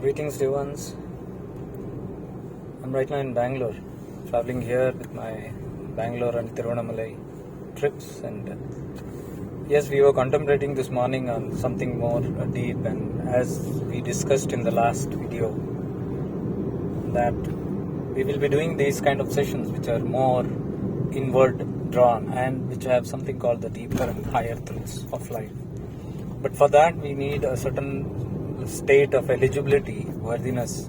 Greetings, dear ones. I'm right now in Bangalore, traveling here with my Bangalore and Tiruvannamalai trips. And yes, we were contemplating this morning on something more deep. And as we discussed in the last video, that we will be doing these kind of sessions which are more inward drawn and which have something called the deeper and higher truths of life. But for that, we need a certain state of eligibility, worthiness,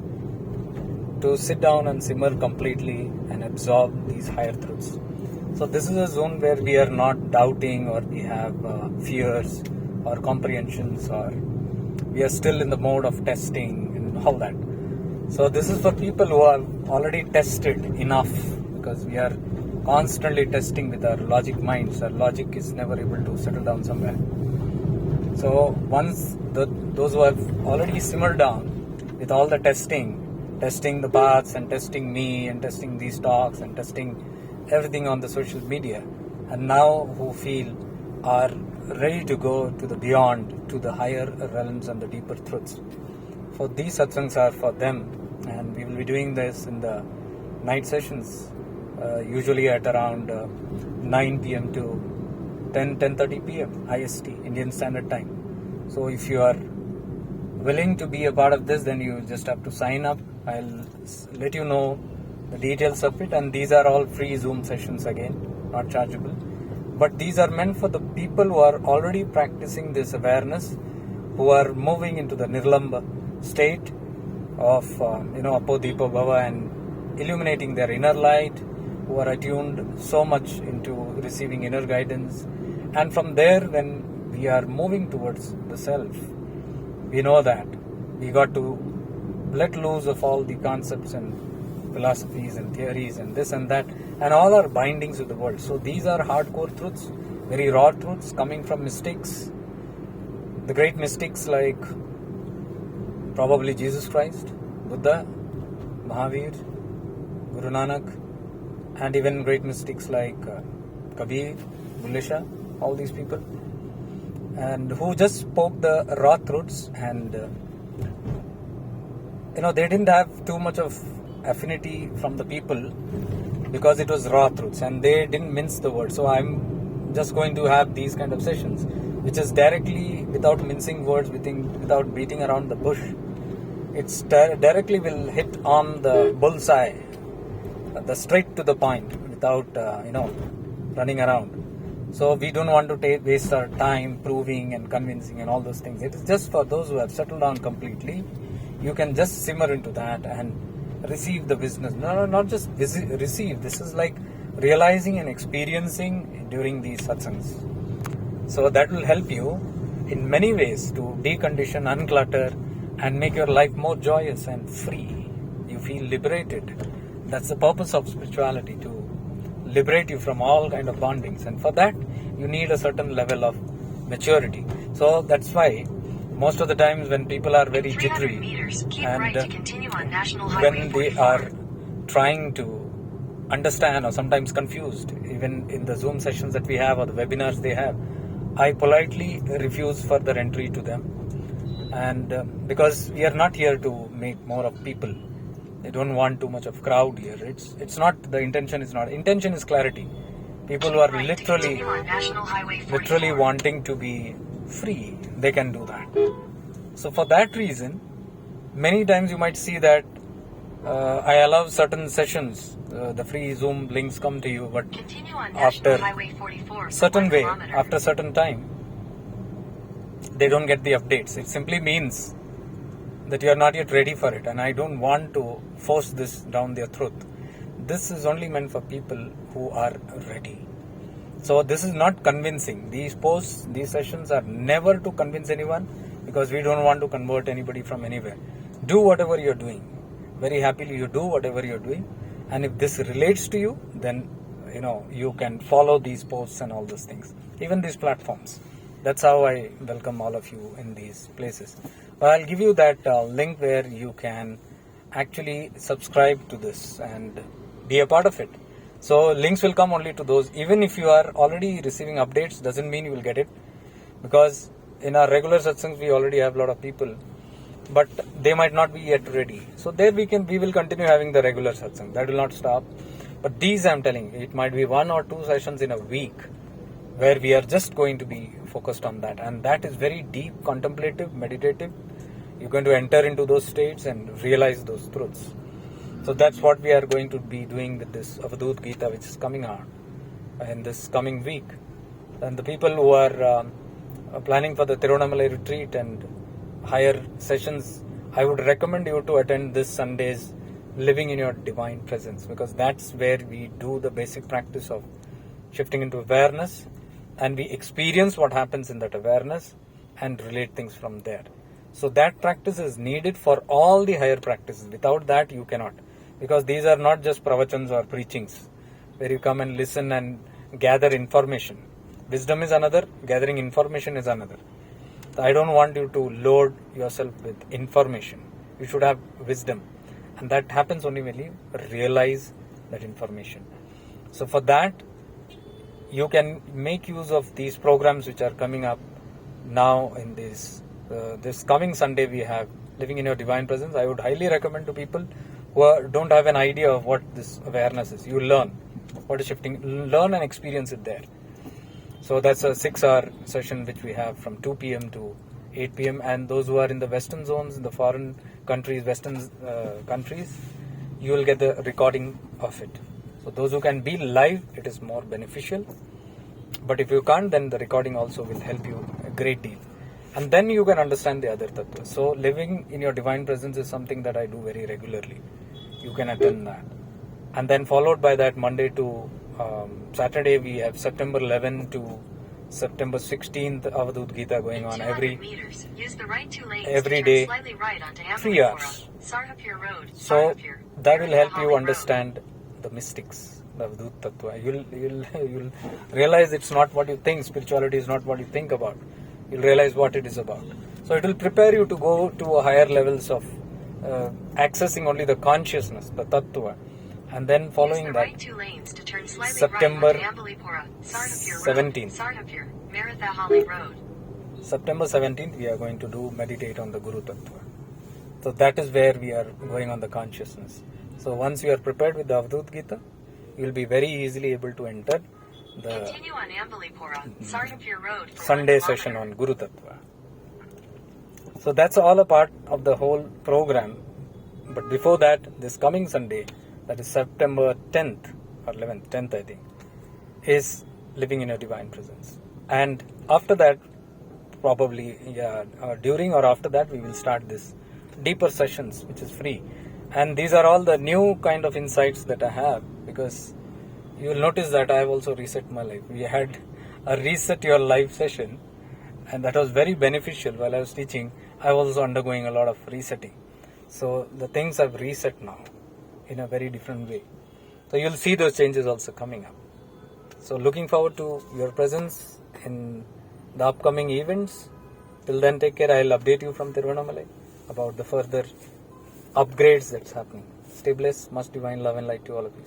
to sit down and simmer completely and absorb these higher truths. So this is a zone where we are not doubting or we have fears or comprehensions, or we are still in the mode of testing and all that. So this is for people who are already tested enough, because we are constantly testing with our logic minds. Our logic is never able to settle down somewhere. So once those who have already simmered down with all the testing the paths and testing me and testing these talks and testing everything on the social media, and now who feel are ready to go to the beyond, to the higher realms and the deeper truths. For these satsangs are for them, and we will be doing this in the night sessions, usually at around 9 p.m. to 10:30 p.m. IST, Indian Standard Time. So if you are willing to be a part of this, then you just have to sign up. I'll let you know the details of it, and these are all free Zoom sessions again, not chargeable. But these are meant for the people who are already practicing this awareness, who are moving into the Nirlamba state of Apodipa Bhava and illuminating their inner light, who are attuned so much into receiving inner guidance. And from there, when we are moving towards the self, we know that we got to let loose of all the concepts and philosophies and theories and this and that and all our bindings with the world. So these are hardcore truths, very raw truths coming from mystics, the great mystics like probably Jesus Christ, Buddha, Mahavir, Guru Nanak, and even great mystics like Kabir, Bullhe Shah, all these people, and who just spoke the raw truths, and they didn't have too much of affinity from the people because it was raw truths and they didn't mince the word. So I'm just going to have these kind of sessions which is directly, without mincing words, without beating around the bush. It's directly will hit on the bullseye, the straight to the point, without running around. So we don't want to waste our time proving and convincing and all those things. It is just for those who have settled down completely. You can just simmer into that and receive the business. No, not just receive. This is like realizing and experiencing during these satsangs. So that will help you in many ways to decondition, unclutter, and make your life more joyous and free. You feel liberated. That's the purpose of spirituality, to liberate you from all kind of bondings, and for that you need a certain level of maturity. So that's why most of the times when people are very jittery and when they are trying to understand or sometimes confused, even in the Zoom sessions that we have or the webinars they have, I politely refuse further entry to them, and because we are not here to make more of people. They don't want too much of crowd here. It's not, the intention is clarity. People who are literally wanting to be free, they can do that. So for that reason, many times you might see that I allow certain sessions, the free Zoom links come to you, but after certain way, after certain time, they don't get the updates. It simply means that you are not yet ready for it, and I don't want to force this down their throat. This is only meant for people who are ready. So this is not convincing. These posts, these sessions are never to convince anyone, because we don't want to convert anybody from anywhere. Do whatever you're doing. Very happily you do whatever you're doing, and if this relates to you, then you can follow these posts and all those things, even these platforms. That's how I welcome all of you in these places. But I'll give you that link where you can actually subscribe to this and be a part of it. So links will come only to those. Even if you are already receiving updates, doesn't mean you will get it, because in our regular satsangs we already have a lot of people but they might not be yet ready. So there we will continue having the regular satsang. That will not stop. But these I'm telling you, it might be 1 or 2 sessions in a week where we are just going to be focused on that. And that is very deep, contemplative, meditative. You're going to enter into those states and realize those truths. So that's what we are going to be doing with this Avadut Gita, which is coming out in this coming week. And the people who are planning for the Tiruvannamalai retreat and higher sessions, I would recommend you to attend this Sunday's Living in Your Divine Presence, because that's where we do the basic practice of shifting into awareness, and we experience what happens in that awareness and relate things from there. So that practice is needed for all the higher practices. Without that you cannot, because these are not just pravachans or preachings where you come and listen and gather information. Wisdom is another, gathering information is another. I don't want you to load yourself with information. You should have wisdom, and that happens only when you realize that information. So for that, you can make use of these programs which are coming up now in this coming Sunday. We have Living in Your Divine Presence. I would highly recommend to people who don't have an idea of what this awareness is. You learn what is shifting, learn and experience it there. So that's a 6-hour session which we have from 2 p.m. to 8 p.m. And those who are in the western zones, in the foreign countries, western countries, you will get the recording of it. So those who can be live, it is more beneficial. But if you can't, then the recording also will help you a great deal. And then you can understand the other tattvas. So Living in Your Divine Presence is something that I do very regularly. You can attend that. And then followed by that, Monday to Saturday, we have September 11 to September 16th Avadut Gita going on every day, 3 hours. So that will help you understand the mystics, the Avadut Tattva. You'll realize it's not what you think. Spirituality is not what you think about. You'll realize what it is about. So it will prepare you to go to a higher levels of accessing only the consciousness, the Tattva. And then following that, September 17th, we are going to do meditate on the Guru Tattva. So that is where we are going on the consciousness. So once you are prepared with the Avadut Gita, you will be very easily able to enter the Sunday session on Guru Tattva. So that's all a part of the whole program. But before that, this coming Sunday, that is September 10th or 11th, 10th I think, is Living in Your Divine Presence. And after that, probably during or after that, we will start this deeper sessions, which is free. And these are all the new kind of insights that I have, because you will notice that I have also reset my life. We had a reset your life session, and that was very beneficial. While I was teaching, I was also undergoing a lot of resetting. So the things have reset now in a very different way. So you'll see those changes also coming up. So looking forward to your presence in the upcoming events. Till then, take care. I'll update you from Tiruvannamalai about the further upgrades that's happening. Stay blessed. Much divine love and light to all of you.